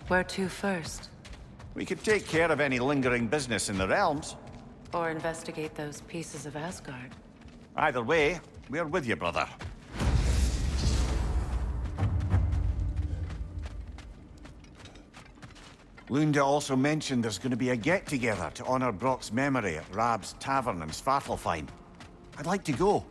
Where to first? We could take care of any lingering business in the realms. Or investigate those pieces of Asgard? Either way, we're with you, brother. Lunda also mentioned there's going to be a get-together to honor Brock's memory at Rab's Tavern in Svartalfheim. I'd like to go.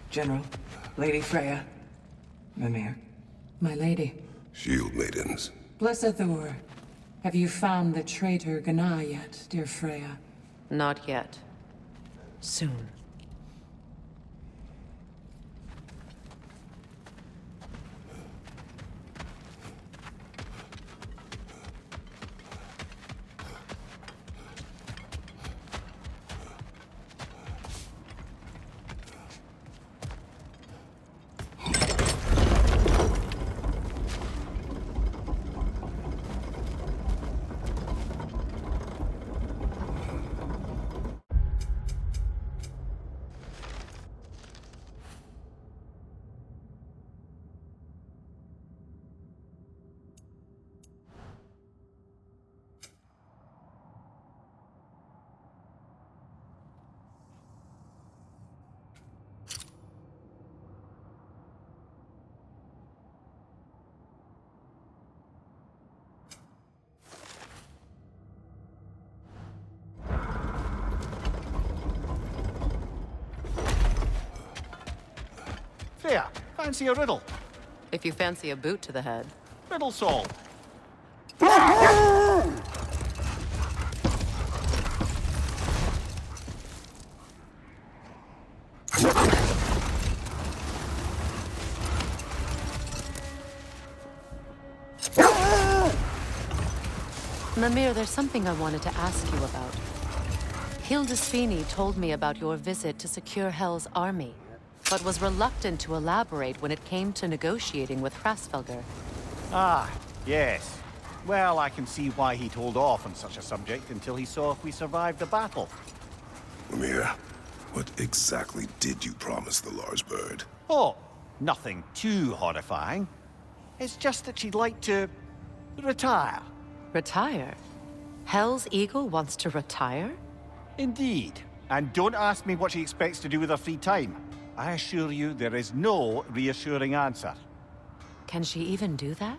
General, Lady Freya, Mimir. My lady. Shield maidens. Blessethor, have you found the traitor Gná yet, dear Freya? Not yet. Soon. Freya, fancy a riddle? If you fancy a boot to the head. Riddle solved. Mimir, there's something I wanted to ask you about. Hildisvini told me about your visit to secure Hel's army, but was reluctant to elaborate when it came to negotiating with Hrasvelgr. Ah, yes. Well, I can see why he'd hold off on such a subject until he saw if we survived the battle. Mimir, what exactly did you promise the Lars bird? Oh, nothing too horrifying. It's just that she'd like to retire. Retire? Hel's eagle wants to retire? Indeed. And don't ask me what she expects to do with her free time. I assure you there is no reassuring answer. Can she even do that?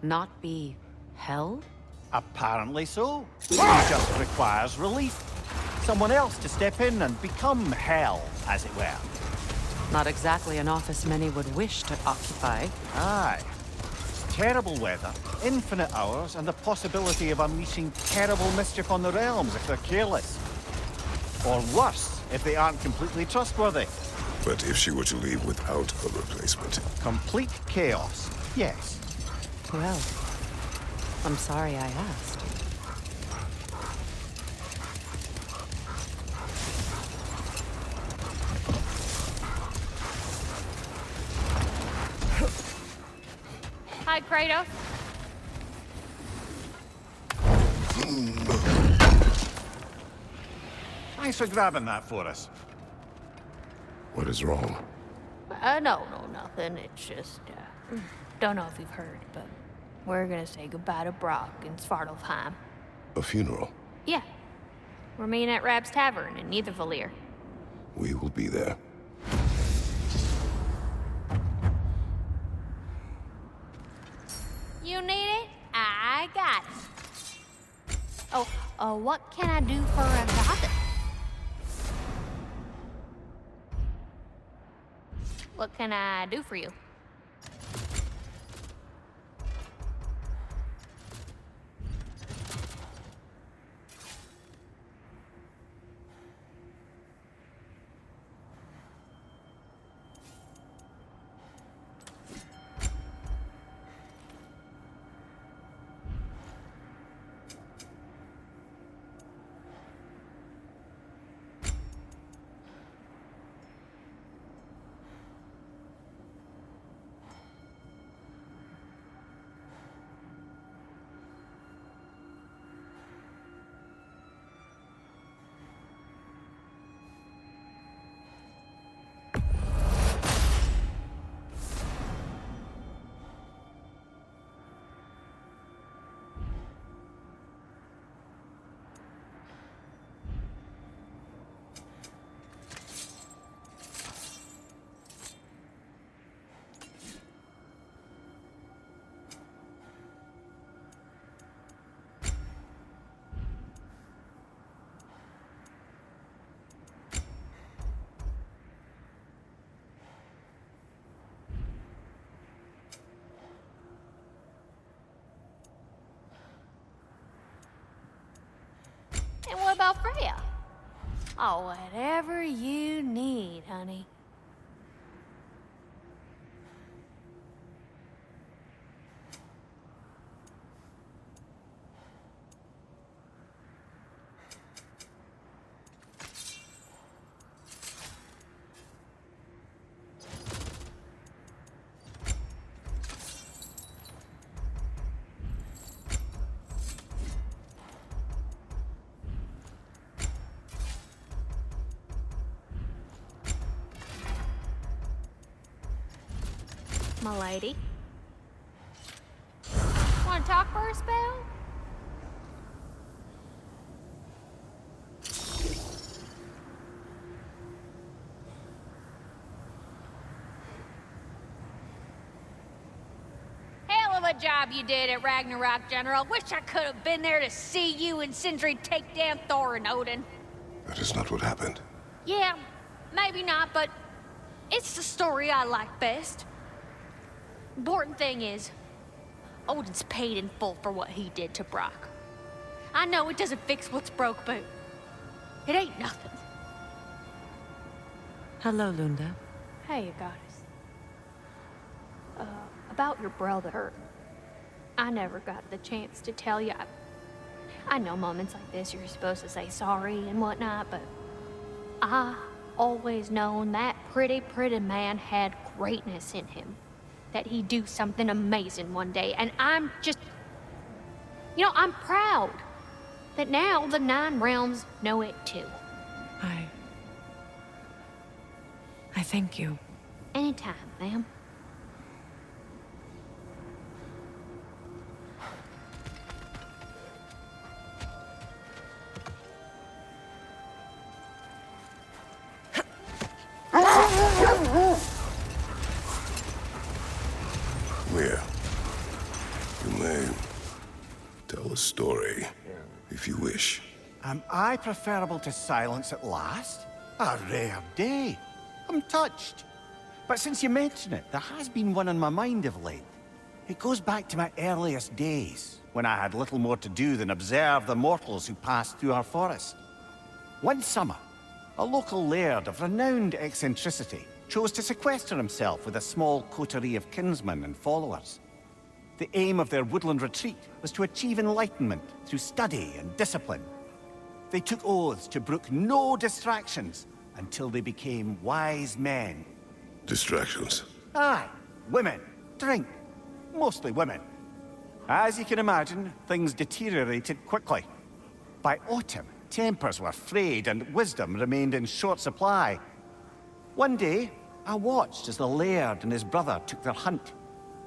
Not be Hel? Apparently so. She just requires relief. Someone else to step in and become Hel, as it were. Not exactly an office many would wish to occupy. Aye. It's terrible weather, infinite hours, and the possibility of unleashing terrible mischief on the realms if they're careless. Or worse, if they aren't completely trustworthy. But if she were to leave without a replacement? Complete chaos, yes. Well, I'm sorry I asked. Hi, Kratos. Thanks for grabbing that for us. What is wrong? No, nothing. It's just, don't know if you've heard, but we're gonna say goodbye to Brock in Svartalfheim. A funeral? Yeah. We're meeting at Rab's Tavern in Nidavellir. We will be there. You need it? I got it. Oh, what can I do for a doctor? What can I do for you? Oh, whatever you need, honey. My lady. Want to talk for a spell? Hell of a job you did at Ragnarök, General. Wish I could have been there to see you and Sindri take down Thor and Odin. That is not what happened. Yeah, maybe not, but it's the story I like best. Important thing is, Odin's paid in full for what he did to Brock. I know it doesn't fix what's broke, but it ain't nothing. Hello, Lunda. Hey, goddess. About your brother, I never got the chance to tell you. I know moments like this you're supposed to say sorry and whatnot, but I always known that pretty man had greatness in him. That he'd do something amazing one day, and I'm just... You know, I'm proud that now the 9 realms know it too. I thank you. Anytime, ma'am. Mia, you may tell a story, if you wish. Am I preferable to silence at last? A rare day. I'm touched. But since you mention it, there has been one on my mind of late. It goes back to my earliest days, when I had little more to do than observe the mortals who passed through our forest. One summer, a local laird of renowned eccentricity chose to sequester himself with a small coterie of kinsmen and followers. The aim of their woodland retreat was to achieve enlightenment through study and discipline. They took oaths to brook no distractions until they became wise men. Distractions. Aye, women, drink, mostly women. As you can imagine, things deteriorated quickly. By autumn, tempers were frayed and wisdom remained in short supply. One day, I watched as the laird and his brother took their hunt.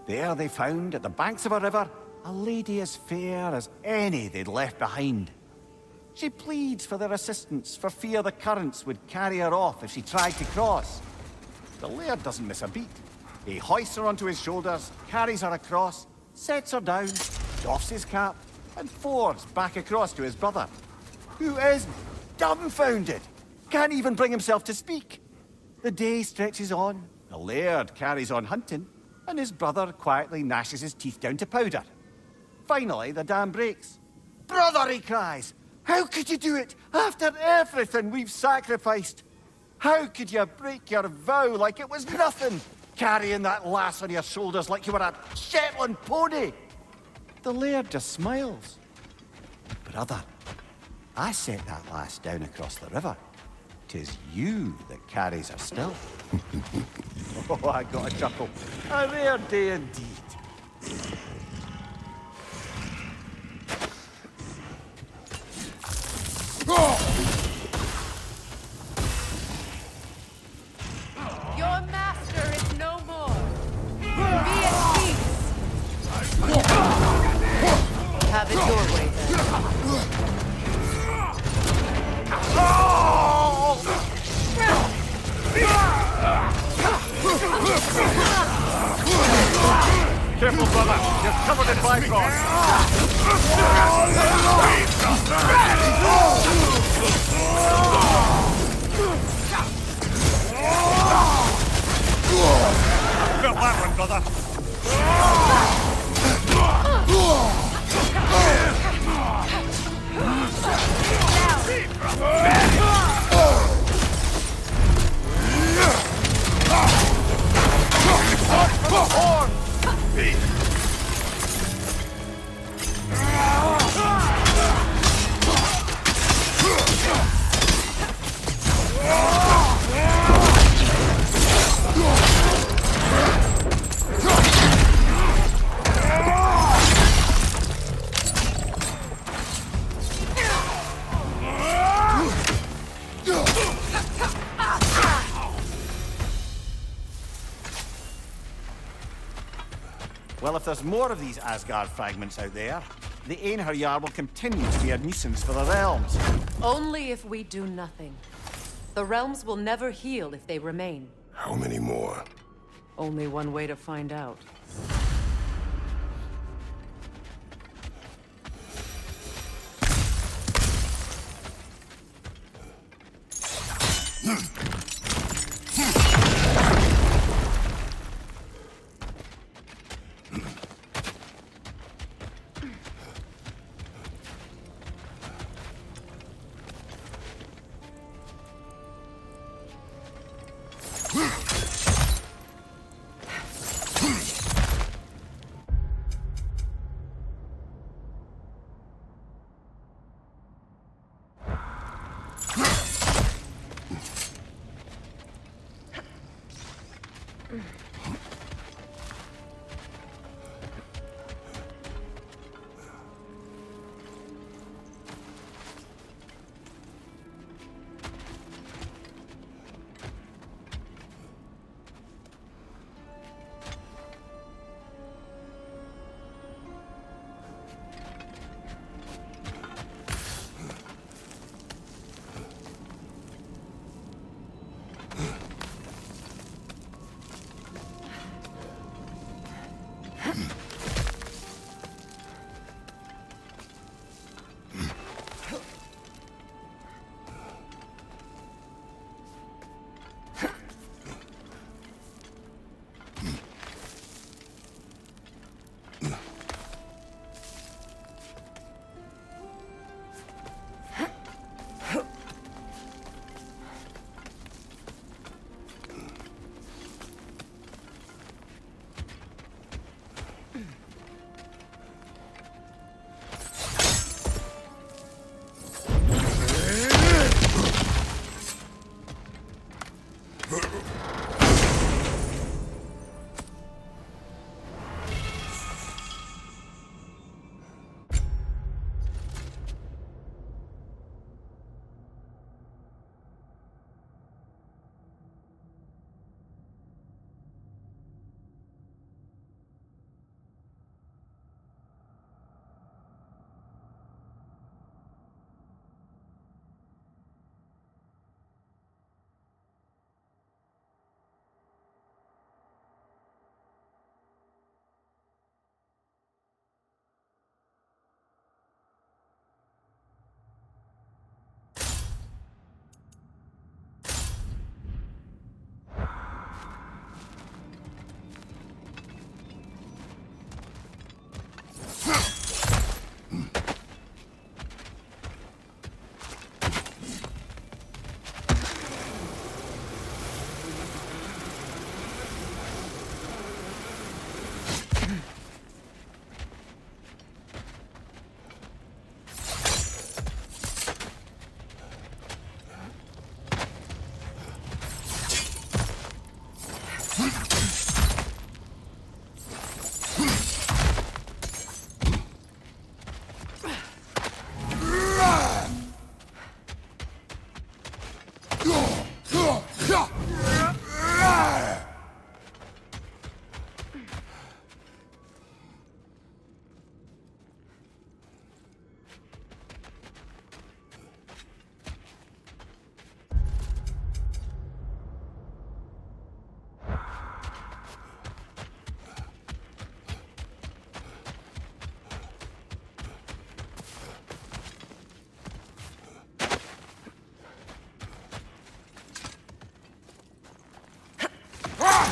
There they found, at the banks of a river, a lady as fair as any they'd left behind. She pleads for their assistance for fear the currents would carry her off if she tried to cross. The laird doesn't miss a beat. He hoists her onto his shoulders, carries her across, sets her down, doffs his cap, and fords back across to his brother, who is dumbfounded, can't even bring himself to speak. The day stretches on, the laird carries on hunting, and his brother quietly gnashes his teeth down to powder. Finally, the dam breaks. "Brother," he cries, "how could you do it after everything we've sacrificed? How could you break your vow like it was nothing, carrying that lass on your shoulders like you were a Shetland pony?" The laird just smiles. "Brother, I set that lass down across the river. 'Tis you that carries her still." Oh, I got a chuckle. A rare day indeed. Your master is no more. Be at peace. Have it your way then. Careful, brother. You're covered in bifrost. Felt that one, brother. Well, if there's more of these Asgard fragments out there, the Einherjar will continue to be a nuisance for the realms. Only if we do nothing. The realms will never heal if they remain. How many more? Only one way to find out.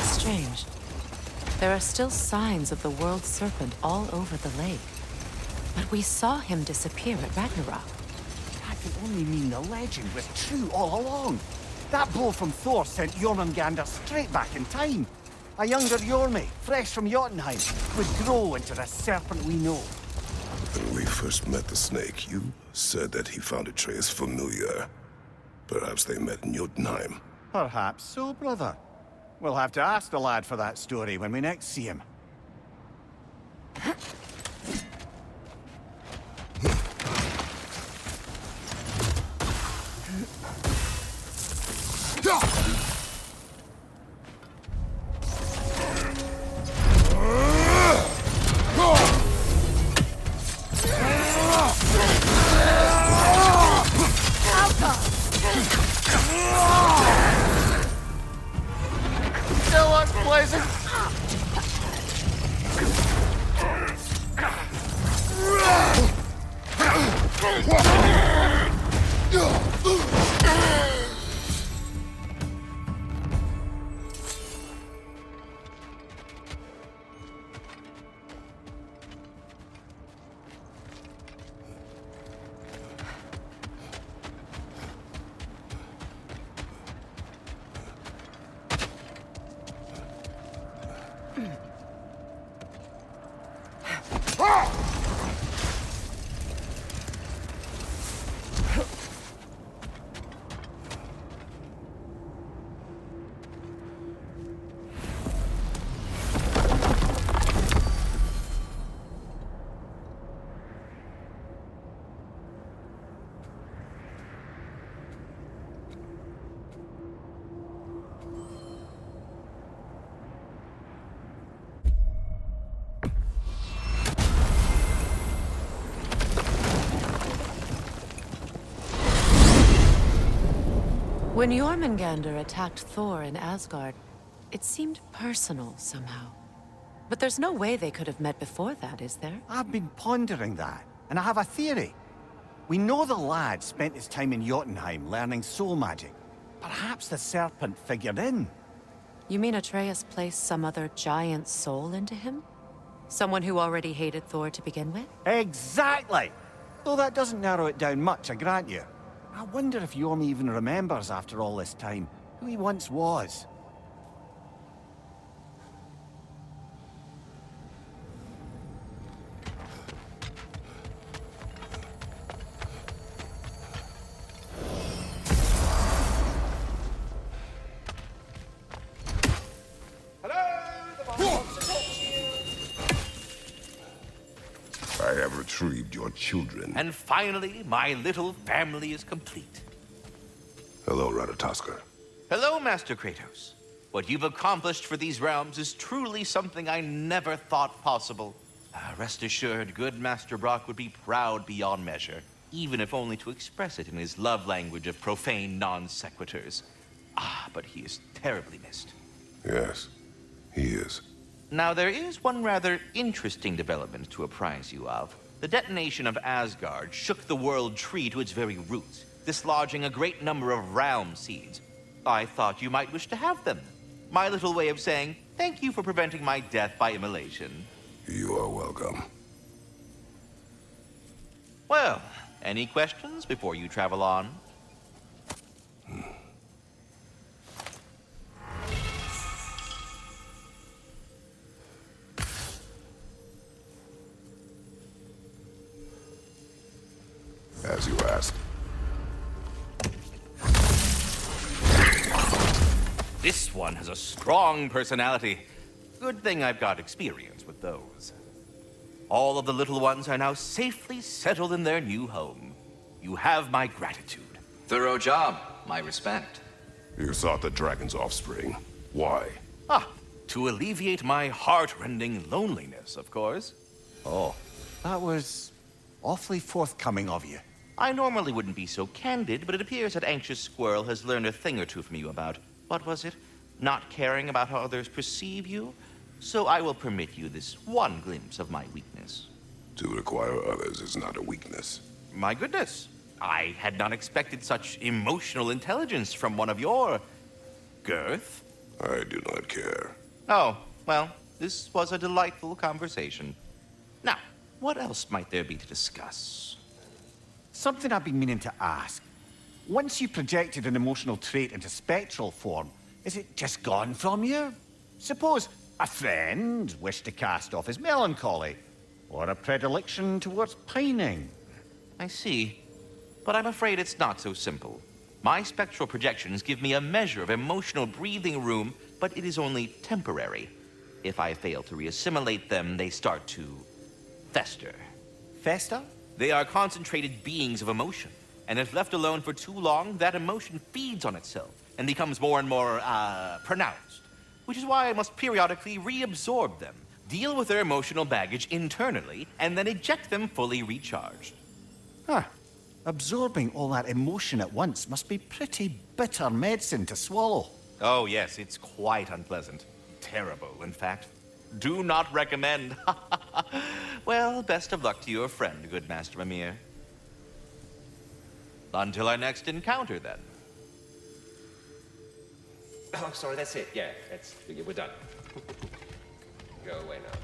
Strange. There are still signs of the world serpent all over the lake. But we saw him disappear at Ragnarök. That can only mean the legend was true all along. That blow from Thor sent Jormungandr straight back in time. A younger Jormi, fresh from Jotunheim, would grow into the serpent we know. When we first met the snake, you said that he found Atreus familiar. Perhaps they met in Jotunheim. Perhaps so, brother. We'll have to ask the lad for that story when we next see him. horizon! When Jormungandr attacked Thor in Asgard, it seemed personal somehow. But there's no way they could have met before that, is there? I've been pondering that, and I have a theory. We know the lad spent his time in Jotunheim learning soul magic. Perhaps the serpent figured in. You mean Atreus placed some other giant soul into him? Someone who already hated Thor to begin with? Exactly! Though that doesn't narrow it down much, I grant you. I wonder if Jorm even remembers after all this time who he once was. I have retrieved your children. And finally, my little family is complete. Hello, Ratatoskr. Hello, Master Kratos. What you've accomplished for these realms is truly something I never thought possible. Rest assured, good Master Brock would be proud beyond measure, even if only to express it in his love language of profane non-sequiturs. But he is terribly missed. Yes, he is. Now, there is one rather interesting development to apprise you of. The detonation of Asgard shook the world tree to its very roots, dislodging a great number of realm seeds. I thought you might wish to have them. My little way of saying, thank you for preventing my death by immolation. You are welcome. Well, any questions before you travel on? As you asked. This one has a strong personality. Good thing I've got experience with those. All of the little ones are now safely settled in their new home. You have my gratitude. Thorough job. My respect. You sought the dragon's offspring. Why? To alleviate my heart-rending loneliness, of course. Oh, that was awfully forthcoming of you. I normally wouldn't be so candid, but it appears that Anxious Squirrel has learned a thing or two from you about, what was it? Not caring about how others perceive you? So I will permit you this one glimpse of my weakness. To require others is not a weakness. My goodness, I had not expected such emotional intelligence from one of your girth. I do not care. Oh, well, this was a delightful conversation. Now, what else might there be to discuss? Something I've been meaning to ask. Once you projected an emotional trait into spectral form, is it just gone from you? Suppose a friend wished to cast off his melancholy, or a predilection towards pining. I see, but I'm afraid it's not so simple. My spectral projections give me a measure of emotional breathing room, but it is only temporary. If I fail to reassimilate them, they start to fester. Fester? They are concentrated beings of emotion, and if left alone for too long, that emotion feeds on itself and becomes more and more, pronounced. Which is why I must periodically reabsorb them, deal with their emotional baggage internally, and then eject them fully recharged. Huh. Absorbing all that emotion at once must be pretty bitter medicine to swallow. Oh yes, it's quite unpleasant. Terrible, in fact. Do not recommend. Well, best of luck to your friend, good Master Mimir. Until our next encounter, then. Oh, sorry, that's it. Yeah, we're done. Go away now.